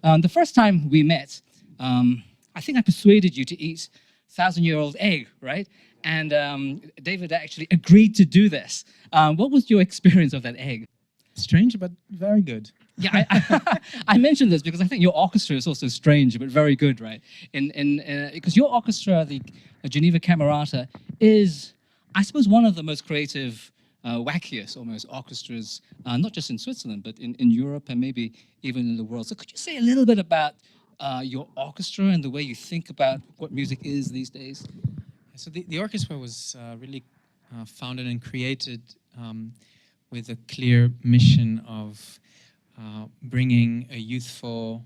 The first time we met, I think I persuaded you to eat thousand-year-old egg, right? And David actually agreed to do this. What was your experience of that egg? Strange, but very good. Yeah, I mentioned this because I think your orchestra is also strange but very good, right? Because your orchestra, the Geneva Camerata, is, I suppose, one of the most creative, wackiest almost orchestras, not just in Switzerland but in Europe and maybe even in the world. So could you say a little bit about your orchestra and the way you think about what music is these days? So the orchestra was really founded and created with a clear mission of bringing a youthful,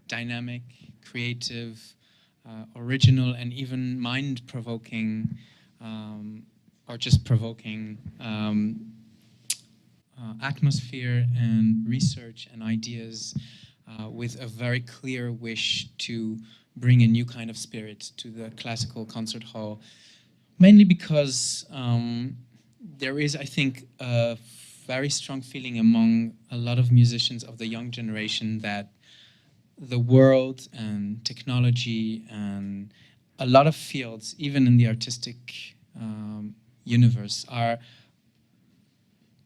dynamic, creative, original, and even mind-provoking, or just provoking atmosphere and research and ideas with a very clear wish to bring a new kind of spirit to the classical concert hall, mainly because there is, I think, a very strong feeling among a lot of musicians of the young generation that the world and technology and a lot of fields, even in the artistic universe, are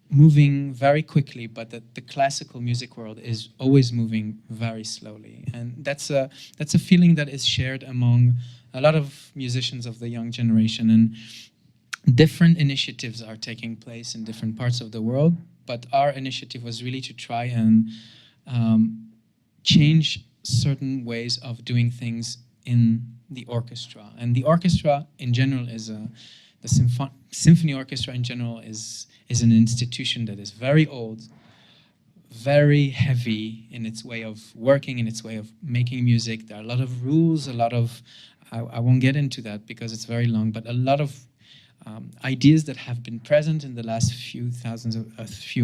moving very quickly, but that the classical music world is always moving very slowly. And that's a feeling that is shared among a lot of musicians of the young generation. And different initiatives are taking place in different parts of the world, but our initiative was really to try and change certain ways of doing things in the orchestra. And the orchestra in general is the symphony orchestra in general is an institution that is very old, very heavy in its way of working, in its way of making music. There are a lot of rules, a lot of, I won't get into that because it's very long, but a lot of ideas that have been present in the last few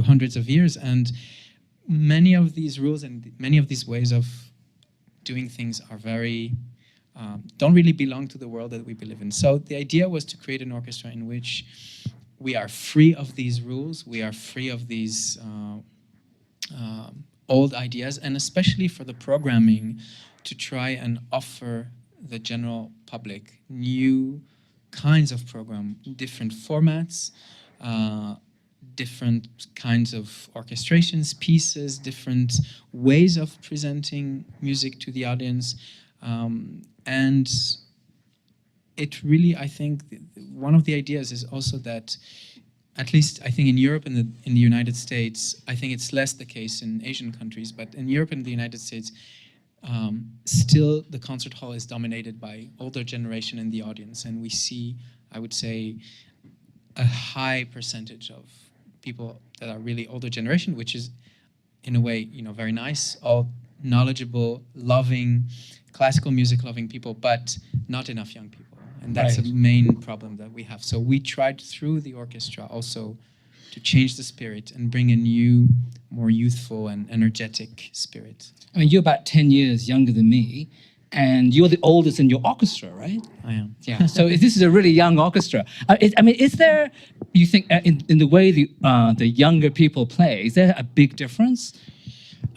hundreds of years, and many of these rules and many of these ways of doing things are very don't really belong to the world that we live in. So the idea was to create an orchestra in which we are free of these rules, we are free of these old ideas, and especially for the programming, to try and offer the general public new kinds of program, different formats, different kinds of orchestrations, pieces, different ways of presenting music to the audience. And it really, I think, one of the ideas is also that, at least I think in Europe and in the United States, I think it's less the case in Asian countries, but in Europe and the United States, still the concert hall is dominated by older generation in the audience. And we see, I would say, a high percentage of people that are really older generation, which is in a way, very nice, all knowledgeable, loving, classical music loving people, but not enough young people. And that's Right. a main problem that we have. So we tried through the orchestra also to change the spirit and bring a new, more youthful and energetic spirit. I mean, you're about 10 years younger than me, and you're the oldest in your orchestra, right? I am. Yeah. So this is a really young orchestra. I mean, is there, you think, in the way the younger people play, is there a big difference?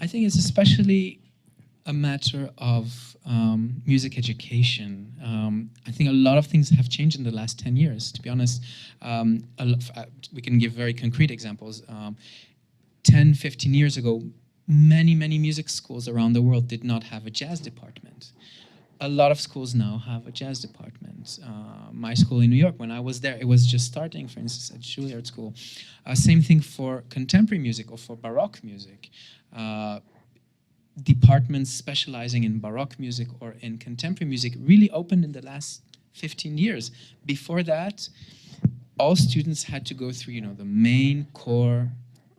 I think it's especially a matter of music education. I think a lot of things have changed in the last 10 years, to be honest. We can give very concrete examples. 10, 15 years ago, many music schools around the world did not have a jazz department. A lot of schools now have a jazz department. My school in New York, when I was there, it was just starting, for instance, at Juilliard School. Same thing for contemporary music or for Baroque music. Departments specializing in Baroque music or in contemporary music really opened in the last 15 years. Before that, all students had to go through, the main core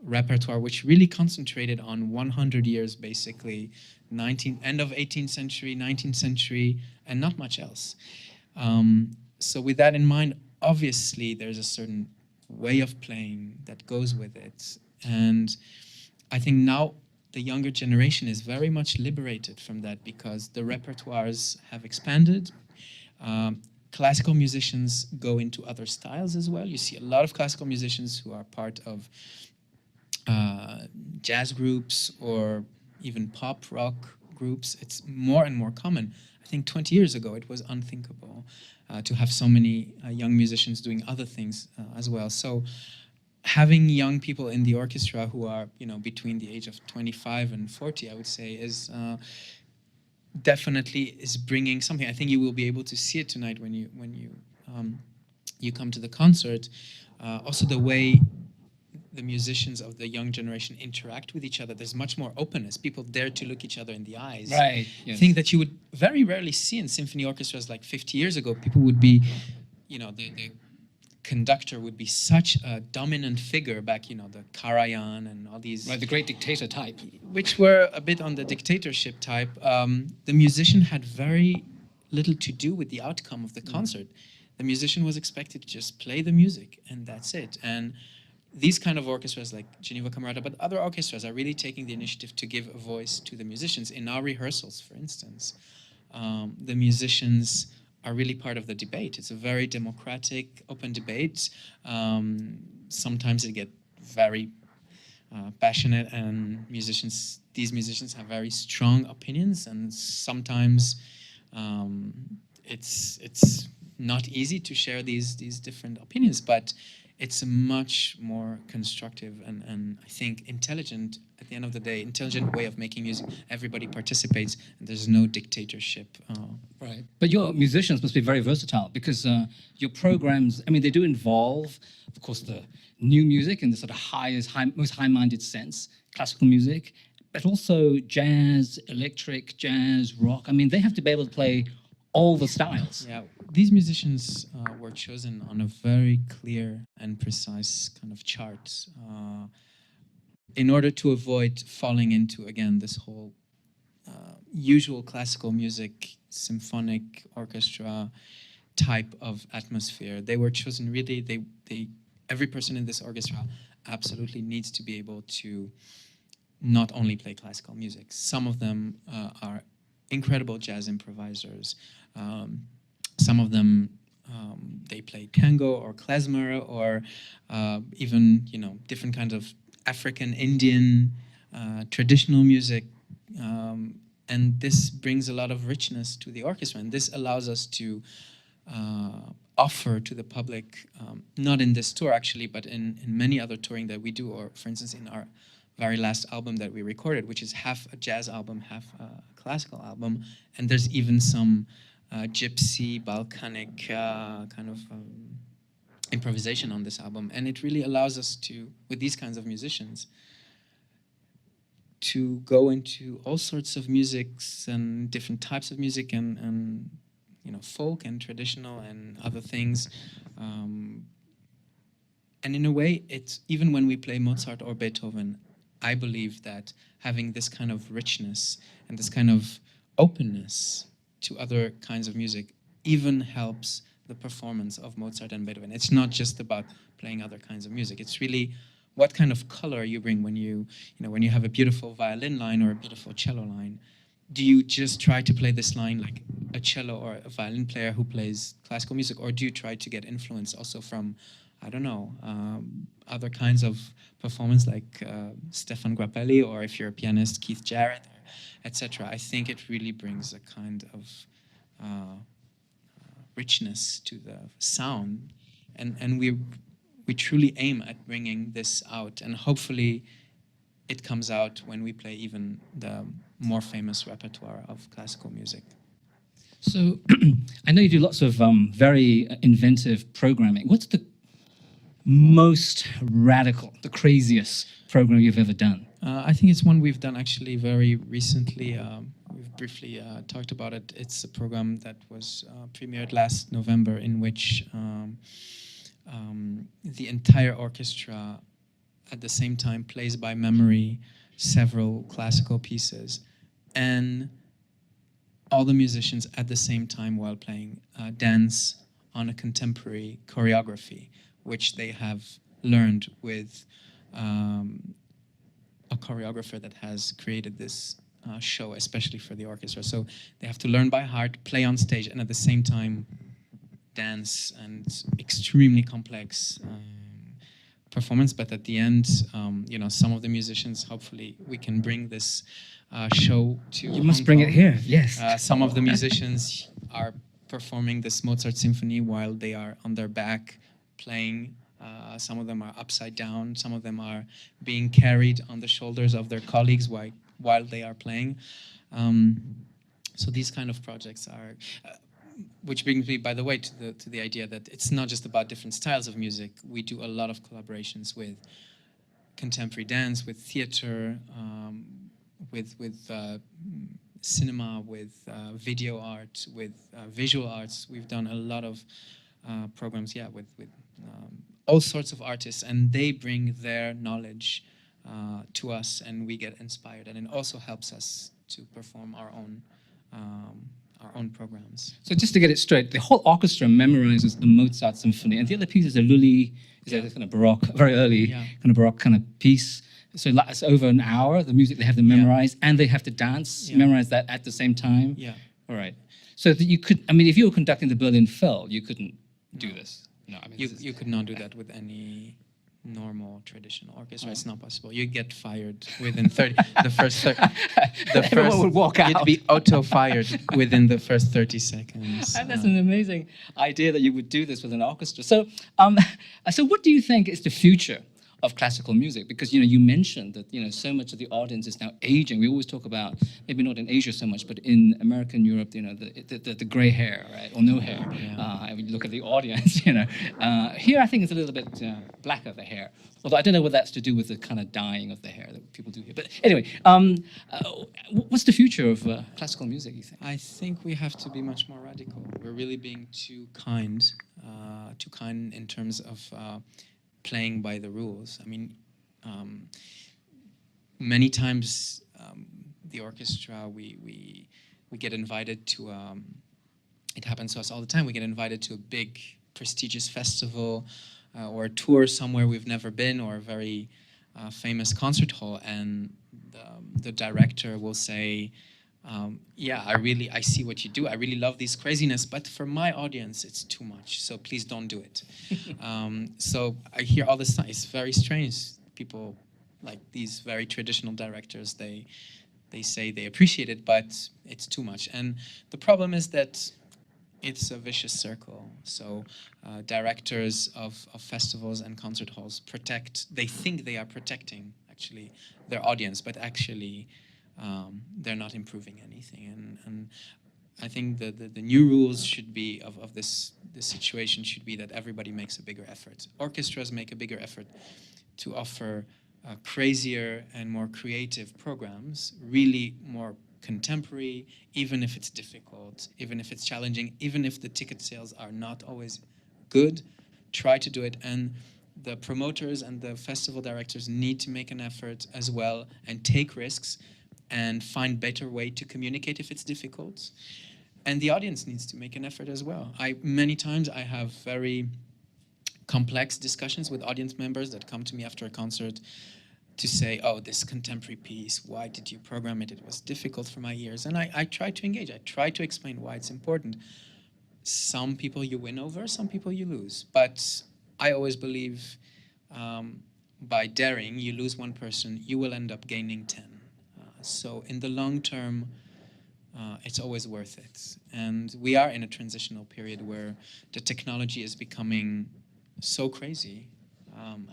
repertoire, which really concentrated on 100 years, basically, end of 18th century, 19th century, and not much else. So with that in mind, obviously, there's a certain way of playing that goes with it. And I think now the younger generation is very much liberated from that because the repertoires have expanded. Classical musicians go into other styles as well. You see a lot of classical musicians who are part of jazz groups or even pop rock groups. It's more and more common. I think 20 years ago it was unthinkable to have so many young musicians doing other things as well. So having young people in the orchestra who are, between the age of 25 and 40, I would say, is definitely is bringing something. I think you will be able to see it tonight when you come to the concert. Also, the way the musicians of the young generation interact with each other, there's much more openness. People dare to look each other in the eyes. Right. Yes. Thing that you would very rarely see in symphony orchestras like 50 years ago. People would be, the conductor would be such a dominant figure back, the Karajan and all these. Right, the great dictator type. Which were a bit on the dictatorship type. The musician had very little to do with the outcome of the concert. The musician was expected to just play the music, and that's it. And these kind of orchestras like Geneva Camerata, but other orchestras are really taking the initiative to give a voice to the musicians. In our rehearsals, for instance, the musicians are really part of the debate. It's a very democratic, open debate. Sometimes it gets very passionate, and these musicians have very strong opinions, and sometimes it's not easy to share these different opinions, but it's a much more constructive and I think intelligent, at the end of the day, intelligent way of making music. Everybody participates, and there's no dictatorship. Right. But your musicians must be very versatile, because your programs, they do involve, of course, the new music in the sort of most high-minded sense, classical music, but also jazz, electric, jazz, rock. They have to be able to play all the styles. Yeah, these musicians were chosen on a very clear and precise kind of chart in order to avoid falling into, again, this whole usual classical music, symphonic orchestra type of atmosphere. They were chosen really, every person in this orchestra absolutely needs to be able to not only play classical music. Some of them are incredible jazz improvisers. Some of them, they play tango or klezmer or even, different kinds of African, Indian, traditional music. And this brings a lot of richness to the orchestra. And this allows us to offer to the public, not in this tour actually, but in many other touring that we do, or for instance, in our very last album that we recorded, which is half a jazz album, half a classical album. And there's even some gypsy, Balkanic kind of improvisation on this album. And it really allows us to, with these kinds of musicians, to go into all sorts of musics and different types of music and folk and traditional and other things. And in a way, it's even when we play Mozart or Beethoven, I believe that having this kind of richness and this kind of openness to other kinds of music even helps the performance of Mozart and Beethoven. It's not just about playing other kinds of music. It's really what kind of color you bring when you have a beautiful violin line or a beautiful cello line. Do you just try to play this line like a cello or a violin player who plays classical music, or do you try to get influence also from, I don't know, other kinds of performance like Stefan Grappelli, or if you're a pianist, Keith Jarrett, etc. I think it really brings a kind of richness to the sound, and we truly aim at bringing this out, and hopefully it comes out when we play even the more famous repertoire of classical music. So I know you do lots of very inventive programming. What's the most radical, the craziest program you've ever done? I think it's one we've done actually very recently. We've briefly talked about it. It's a program that was premiered last November, in which the entire orchestra at the same time plays by memory several classical pieces, and all the musicians at the same time, while playing, dance on a contemporary choreography, which they have learned with a choreographer that has created this show, especially for the orchestra. So they have to learn by heart, play on stage, and at the same time dance, and extremely complex performance. But at the end, some of the musicians, hopefully, we can bring this show to. You must Hong bring Kong. it here. Yes. Some of the musicians are performing this Mozart symphony while they are on their back playing. Some of them are upside down. Some of them are being carried on the shoulders of their colleagues while they are playing. So these kind of projects are, which brings me, by the way, to the idea that it's not just about different styles of music. We do a lot of collaborations with contemporary dance, with theater, with cinema, with video art, with visual arts. We've done a lot of programs, with all sorts of artists, and they bring their knowledge to us, and we get inspired, and it also helps us to perform our own programs. So just to get it straight, the whole orchestra memorizes the Mozart symphony, and the other piece is a Lully, is a kind of Baroque, very early kind of Baroque kind of piece. So it's over an hour, the music they have to memorize, and they have to dance, memorize that at the same time. Yeah. All right. So that you could, I mean, if you were conducting the Berlin Phil, you couldn't do this. No, I mean, You could not do that with any normal traditional orchestra. It's not possible. You'd get fired within 30. Everyone would walk out. You'd be auto-fired within the first 30 seconds. And that's an amazing idea that you would do this with an orchestra. So, so what do you think is the future of classical music? Because you mentioned that so much of the audience is now aging. We always talk about, maybe not in Asia so much, but in America and Europe, the gray hair, right, or no hair. When you look at the audience, here I think it's a little bit blacker, the hair. Although I don't know what that's to do with the kind of dyeing of the hair that people do here. But anyway, what's the future of classical music, you think? I think we have to be much more radical. We're really being too kind in terms of playing by the rules. I mean, many times the orchestra, we get invited to, it happens to us all the time, we get invited to a big prestigious festival or a tour somewhere we've never been, or a very famous concert hall, and the director will say, I see what you do. I really love this craziness, but for my audience, it's too much. So please don't do it. So I hear all this time. It's very strange. People like these very traditional directors, they say they appreciate it, but it's too much. And the problem is that it's a vicious circle. So directors of festivals and concert halls they think they are protecting actually their audience, but actually they're not improving anything. And I think the new rules should be of this situation should be that everybody makes a bigger effort. Orchestras make a bigger effort to offer crazier and more creative programs, really more contemporary, even if it's difficult, even if it's challenging, even if the ticket sales are not always good, try to do it. And the promoters and the festival directors need to make an effort as well and take risks and find better way to communicate if it's difficult. And the audience needs to make an effort as well. Many times I have very complex discussions with audience members that come to me after a concert to say, oh, this contemporary piece, why did you program it? It was difficult for my ears. And I try to engage. I try to explain why it's important. Some people you win over, some people you lose. But I always believe by daring, you lose one person, you will end up gaining 10. So in the long term, it's always worth it. And we are in a transitional period where the technology is becoming so crazy.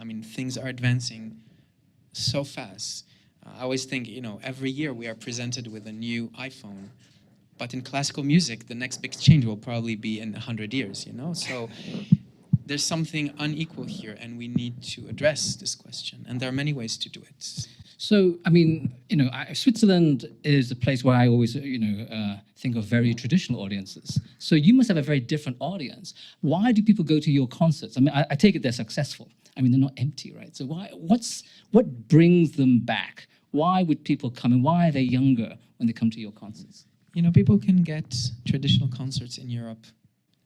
I mean, things are advancing so fast. I always think, every year we are presented with a new iPhone. But in classical music, the next big change will probably be in 100 years, So there's something unequal here, and we need to address this question. And there are many ways to do it. So, I mean, Switzerland is a place where I always, think of very traditional audiences. So you must have a very different audience. Why do people go to your concerts? I mean, I take it they're successful. I mean, they're not empty, right? So what brings them back? Why would people come, and why are they younger when they come to your concerts? People can get traditional concerts in Europe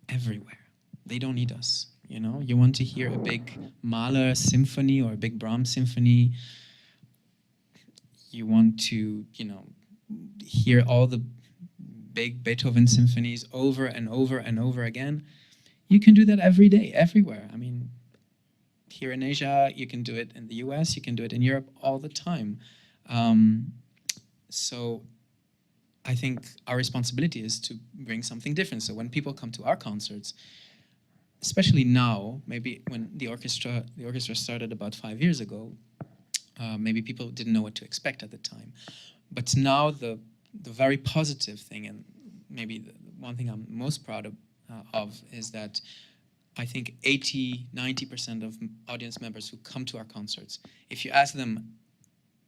everywhere. They don't need us, You want to hear a big Mahler symphony or a big Brahms symphony. You want to, hear all the big Beethoven symphonies over and over and over again. You can do that every day, everywhere. I mean, here in Asia, you can do it in the US, you can do it in Europe all the time. So I think our responsibility is to bring something different. So when people come to our concerts, especially now, maybe when the orchestra started about 5 years ago, maybe people didn't know what to expect at the time. But now the very positive thing, and maybe the one thing I'm most proud of is that I think 80–90% of audience members who come to our concerts, if you ask them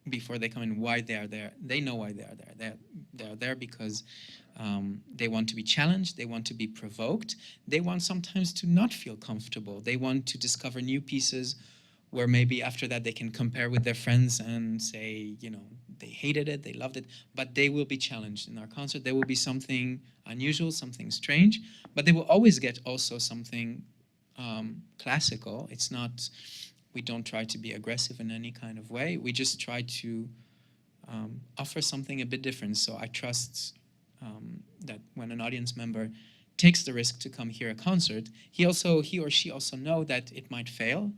before they come in why they are there, they know why they are there. They're there because they want to be challenged, they want to be provoked, they want sometimes to not feel comfortable, they want to discover new pieces where maybe after that they can compare with their friends and say, you know, they hated it, they loved it, but they will be challenged in our concert. There will be something unusual, something strange, but they will always get also something classical. It's not, we don't try to be aggressive in any kind of way. We just try to offer something a bit different. So I trust that when an audience member takes the risk to come hear a concert, he or she also know that it might fail.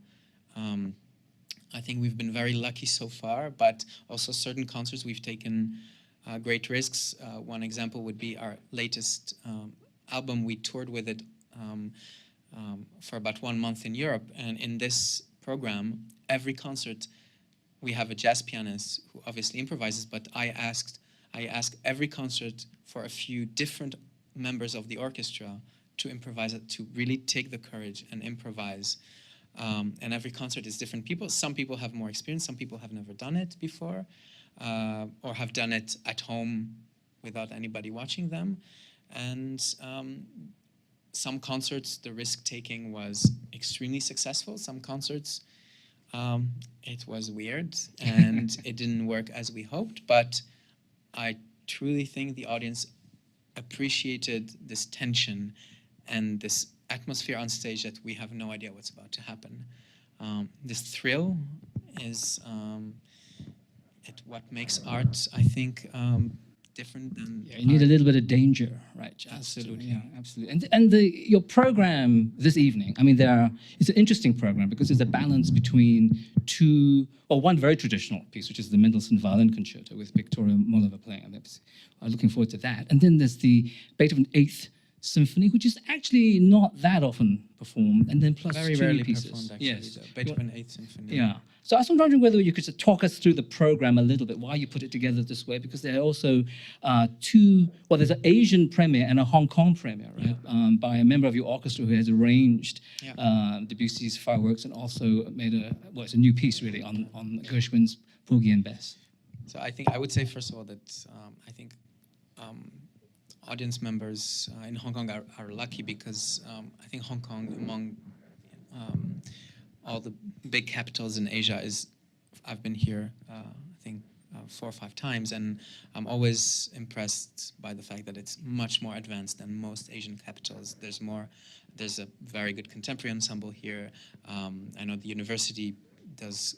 I think we've been very lucky so far, but also certain concerts we've taken great risks. One example would be our latest album. We toured with it for about 1 month in Europe, and in this program, every concert we have a jazz pianist who obviously improvises, but I ask every concert for a few different members of the orchestra to improvise, to really take the courage and improvise. And every concert is different people. Some people have more experience, some people have never done it before, or have done it at home without anybody watching them. And some concerts, the risk-taking was extremely successful. Some concerts, it was weird and it didn't work as we hoped, but I truly think the audience appreciated this tension and this atmosphere on stage that we have no idea what's about to happen. This thrill is what makes art, I think, different than you need a little bit of danger, right? Just Absolutely. yeah, absolutely. And your program this evening, I mean, it's an interesting program because there's a balance between one very traditional piece, which is the Mendelssohn Violin Concerto with Victoria Mollova playing. I'm looking forward to that. And then there's the Beethoven Eighth Symphony, which is actually not that often performed, and then plus very two rarely new pieces. performed, actually. Yes. The Beethoven Eighth Symphony. Yeah. So I was wondering whether you could talk us through the program a little bit, why you put it together this way, because there are also there's an Asian premiere and a Hong Kong premiere, right? Yeah. By a member of your orchestra who has arranged Yeah. Debussy's Fireworks and also made it's a new piece really on Gershwin's Porgy and Bess. So I would say, first of all, that I think audience members in Hong Kong are lucky because I think Hong Kong, among all the big capitals in Asia, I've been here, I think, 4 or 5 times, and I'm always impressed by the fact that it's much more advanced than most Asian capitals. There's a very good contemporary ensemble here. I know the university does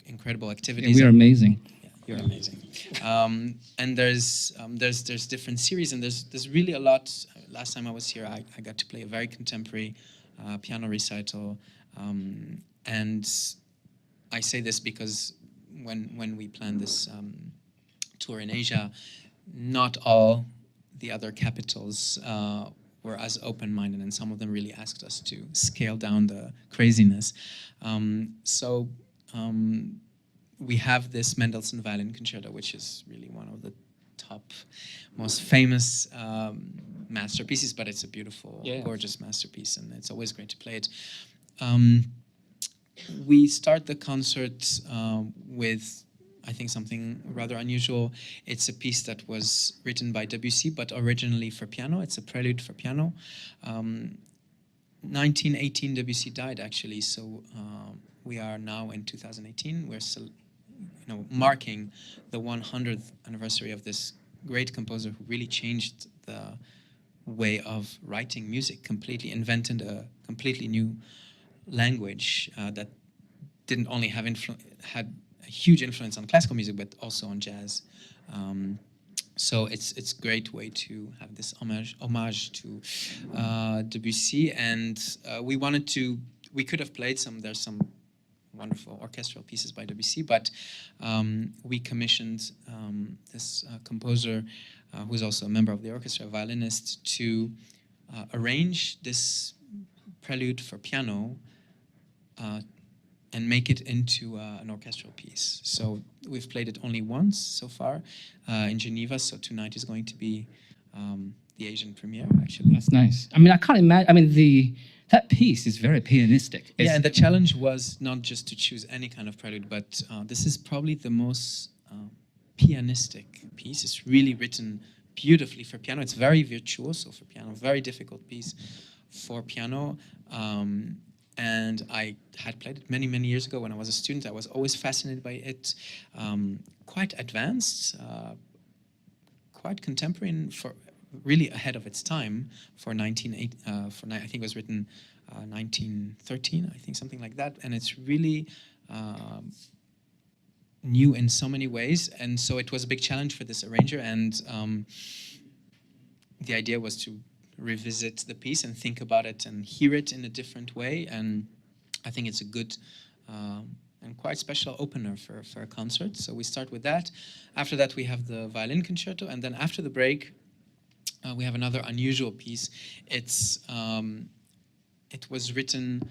incredible activities. Yeah, we're amazing. You're amazing. And there's different series, and there's really a lot. Last time I was here, I got to play a very contemporary piano recital, and I say this because when we planned this tour in Asia, not all the other capitals were as open-minded, and some of them really asked us to scale down the craziness. We have this Mendelssohn Violin Concerto, which is really one of the top, most famous masterpieces, but it's a beautiful, gorgeous masterpiece, and it's always great to play it. We start the concert with, I think, something rather unusual. It's a piece that was written by Debussy, but originally for piano. It's a prelude for piano. 1918, Debussy died, actually, so we are now in 2018. We're still, marking the 100th anniversary of this great composer who really changed the way of writing music, completely invented a completely new language that didn't only had a huge influence on classical music, but also on jazz. So it's a great way to have this homage to Debussy, and we wanted to we could have played some. There's some wonderful orchestral pieces by Debussy, but we commissioned this composer, who's also a member of the orchestra, a violinist, to arrange this prelude for piano and make it into an orchestral piece. So we've played it only once so far in Geneva, so tonight is going to be the Asian premiere, actually. That's nice. I mean, I can't imagine. I mean, that piece is very pianistic. Yeah, and the challenge was not just to choose any kind of prelude, but this is probably the most pianistic piece. It's really written beautifully for piano. It's very virtuoso for piano, very difficult piece for piano. And I had played it many, many years ago when I was a student. I was always fascinated by it. Quite advanced, quite contemporary, and for really ahead of its time for I think it was written 1913, I think, something like that. And it's really new in so many ways. And so it was a big challenge for this arranger. And the idea was to revisit the piece and think about it and hear it in a different way. And I think it's a good and quite special opener for a concert. So we start with that. After that, we have the violin concerto. And then after the break, we have another unusual piece. It was written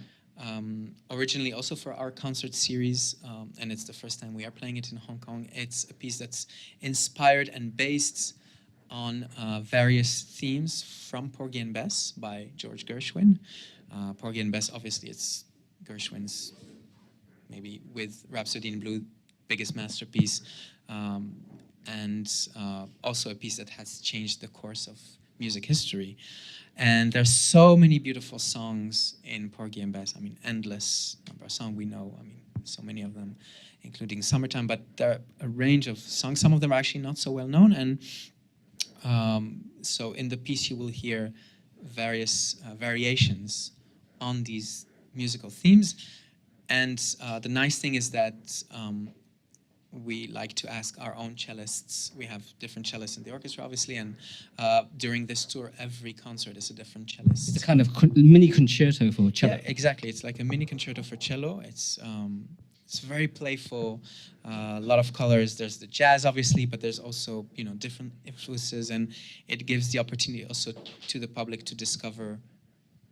originally also for our concert series, and it's the first time we are playing it in Hong Kong. It's a piece that's inspired and based on various themes from Porgy and Bess by George Gershwin. Porgy and Bess, obviously, it's Gershwin's, maybe with Rhapsody in Blue, biggest masterpiece. And also a piece that has changed the course of music history. And there's so many beautiful songs in Porgy and Bess. I mean, endless number of songs we know. I mean, so many of them, including Summertime. But there are a range of songs. Some of them are actually not so well known. And so in the piece, you will hear various variations on these musical themes. And the nice thing is that we like to ask our own cellists. We have different cellists in the orchestra, obviously, and during this tour, every concert is a different cellist. It's a kind of mini concerto for cello. Yeah, exactly. It's like a mini concerto for cello. It's very playful, a lot of colors. There's the jazz, obviously, but there's also, you know, different influences, and it gives the opportunity also to the public to discover,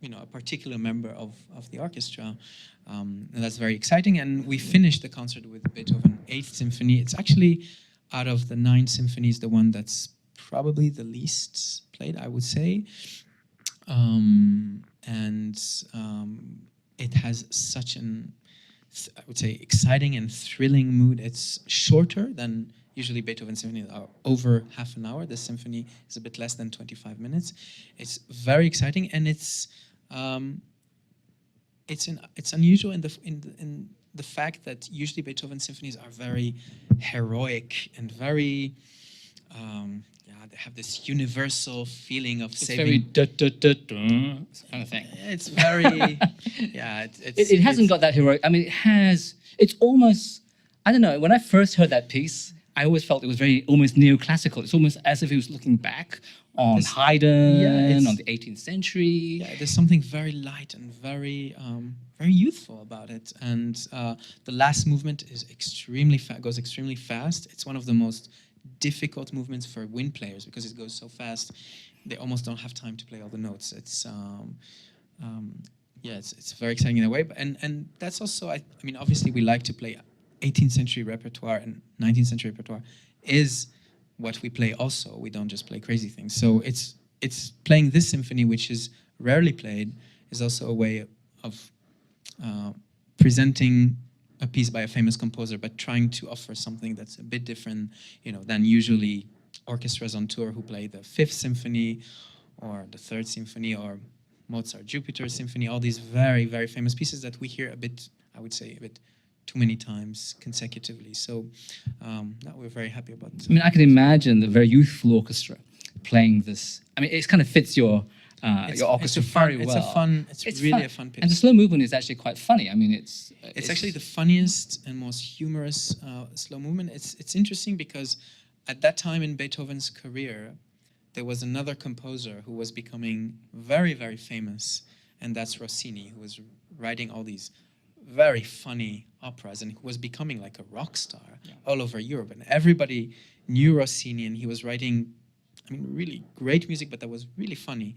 you know, a particular member of the orchestra. And that's very exciting. And we finished the concert with Beethoven 8th Symphony. It's actually, out of the 9 symphonies, the one that's probably the least played, I would say. It has such an, I would say, exciting and thrilling mood. It's shorter than usually Beethoven symphonies are over half an hour. This symphony is a bit less than 25 minutes. It's very exciting, and it's unusual in the fact that usually Beethoven symphonies are very heroic and very they have this universal feeling of saving. It's very kind of thing. It's very It hasn't got that heroic. I mean, it has. It's almost. I don't know. When I first heard that piece, I always felt it was very almost neoclassical. It's almost as if he was looking back on Haydn, on the 18th century. Yeah, there's something very light and very very youthful about it. And the last movement is goes extremely fast. It's one of the most difficult movements for wind players because it goes so fast. They almost don't have time to play all the notes. It's it's very exciting in a way. And that's also, I mean, obviously we like to play 18th century repertoire, and 19th century repertoire is what we play also. We don't just play crazy things. So it's playing this symphony, which is rarely played, is also a way of presenting a piece by a famous composer, but trying to offer something that's a bit different, you know, than usually orchestras on tour who play the 5th Symphony or the 3rd Symphony or Mozart Jupiter Symphony, all these very, very famous pieces that we hear a bit, I would say, a bit too many times consecutively. So we're very happy about this. I mean, I can imagine the very youthful orchestra playing this. I mean, it kind of fits your orchestra very well. It's really a fun piece. And the slow movement is actually quite funny. I mean, it's actually the funniest and most humorous slow movement. It's interesting because at that time in Beethoven's career, there was another composer who was becoming very, very famous, and that's Rossini, who was writing all these very funny operas and who was becoming like a rock star all over Europe. And everybody knew Rossini, and he was writing, I mean, really great music, but that was really funny.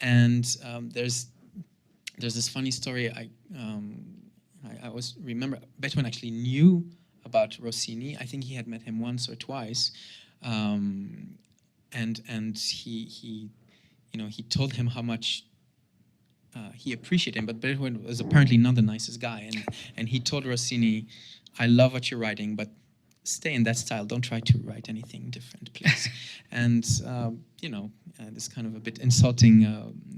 And there's this funny story. I always remember Beethoven actually knew about Rossini. I think he had met him once or twice, and he told him how much he appreciated him. But Beethoven was apparently not the nicest guy, and he told Rossini, "I love what you're writing, but stay in that style. Don't try to write anything different, please." And this kind of a bit insulting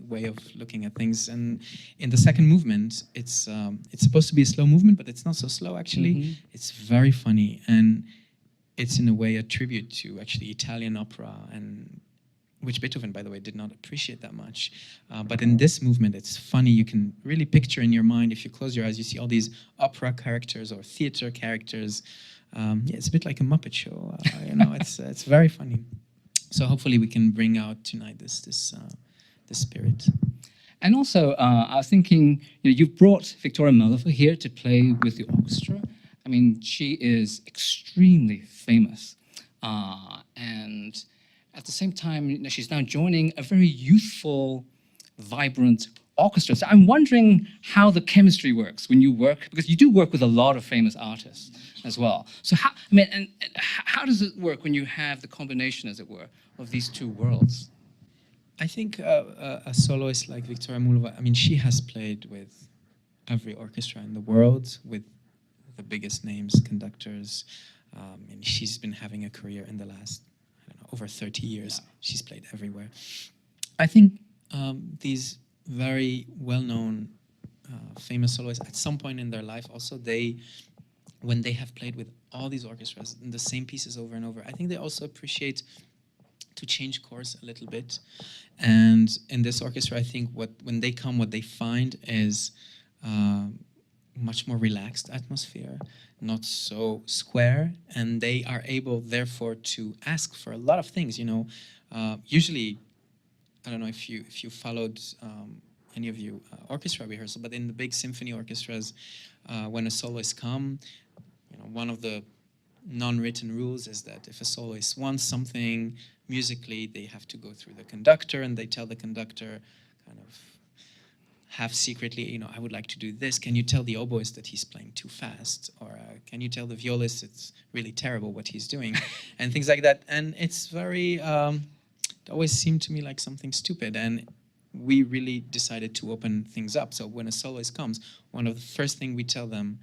way of looking at things. And in the second movement, it's supposed to be a slow movement, but it's not so slow actually. Mm-hmm. It's very funny, and it's in a way a tribute to actually Italian opera, and which Beethoven, by the way, did not appreciate that much. But in this movement, it's funny. You can really picture in your mind, if you close your eyes, you see all these opera characters or theater characters. It's a bit like a Muppet Show. It's very funny. So hopefully we can bring out tonight this spirit. And also, I was thinking, you've brought Victoria Mullova here to play with the orchestra. I mean, she is extremely famous, and at the same time, she's now joining a very youthful, vibrant orchestra. So I'm wondering how the chemistry works when you work, because you do work with a lot of famous artists as well. So how does it work when you have the combination, as it were, of these two worlds? I think a soloist like Victoria Mullova, I mean, she has played with every orchestra in the world, with the biggest names, conductors, and she's been having a career in the last, over 30 years. Yeah. She's played everywhere. I think these very well-known, famous soloists, at some point in their life also, when they have played with all these orchestras and the same pieces over and over, I think they also appreciate to change course a little bit. And in this orchestra, I think when they come, what they find is much more relaxed atmosphere, not so square, and they are able, therefore, to ask for a lot of things. Usually, I don't know if you followed any of you orchestra rehearsal, but in the big symphony orchestras, when a soloist come, one of the non-written rules is that if a soloist wants something musically, they have to go through the conductor, and they tell the conductor kind of half secretly, I would like to do this. Can you tell the oboist that he's playing too fast? Or can you tell the violist it's really terrible what he's doing? And things like that. And it's very, it always seemed to me like something stupid. And we really decided to open things up. So when a soloist comes, one of the first things we tell them,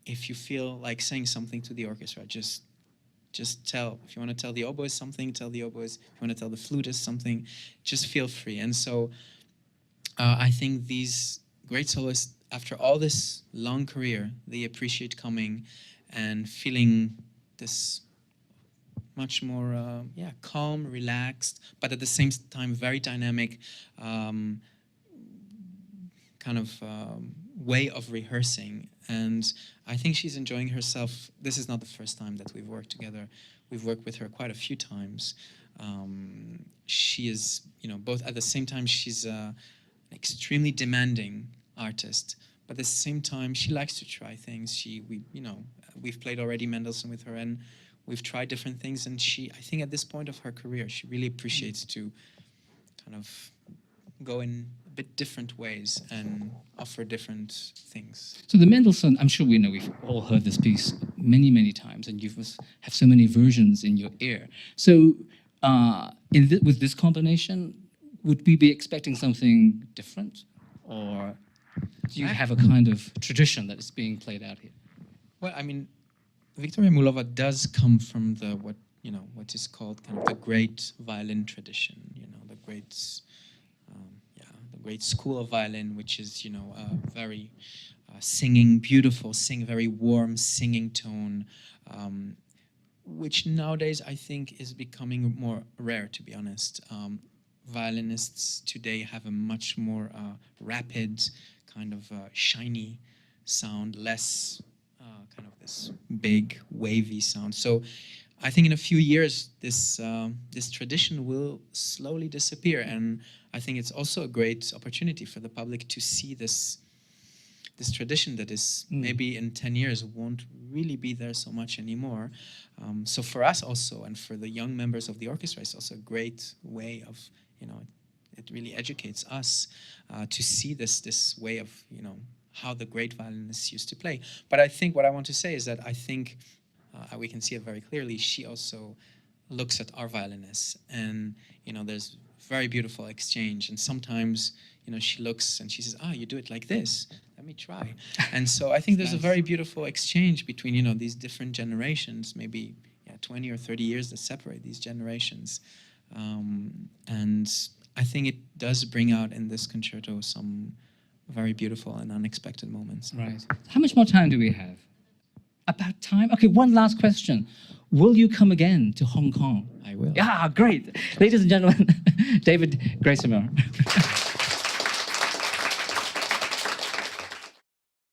if you feel like saying something to the orchestra, just tell. If you want to tell the oboist something, tell the oboist. If you want to tell the flutist something, just feel free. And so I think these great soloists, after all this long career, they appreciate coming and feeling this much more calm, relaxed, but at the same time very dynamic kind of way of rehearsing. And I think she's enjoying herself. This is not the first time that we've worked together. We've worked with her quite a few times. She is, both at the same time, she's an extremely demanding artist, but at the same time, she likes to try things. We've played already Mendelssohn with her, and we've tried different things. And I think at this point of her career, she really appreciates to kind of go in a bit different ways and offer different things. So the Mendelssohn, I'm sure we've all heard this piece many, many times, and you have so many versions in your ear. So with this combination, would we be expecting something different, or do you have a kind of tradition that is being played out here? Well, I mean, Victoria Mullova does come from what is called kind of the great violin tradition. The great school of violin, which is very beautiful, very warm singing tone, which nowadays I think is becoming more rare, to be honest. Violinists today have a much more rapid, kind of shiny sound, less kind of this big, wavy sound. So I think in a few years this tradition will slowly disappear, and I think it's also a great opportunity for the public to see this tradition that is maybe in 10 years won't really be there so much anymore. So for us also, and for the young members of the orchestra, it's also a great way of, it really educates us to see this way of, how the great violinists used to play. But I think what I want to say is that I think we can see it very clearly. She also looks at our violinists, and there's very beautiful exchange. And sometimes she looks and she says, "Ah, you do it like this. Let me try." And so I think there's a very beautiful exchange between these different generations, maybe 20 or 30 years that separate these generations. And I think it does bring out in this concerto some very beautiful and unexpected moments. Right. How much more time do we have? About time? Okay, one last question. Will you come again to Hong Kong? I will. Yeah, great. Ladies and gentlemen, David Graysomer.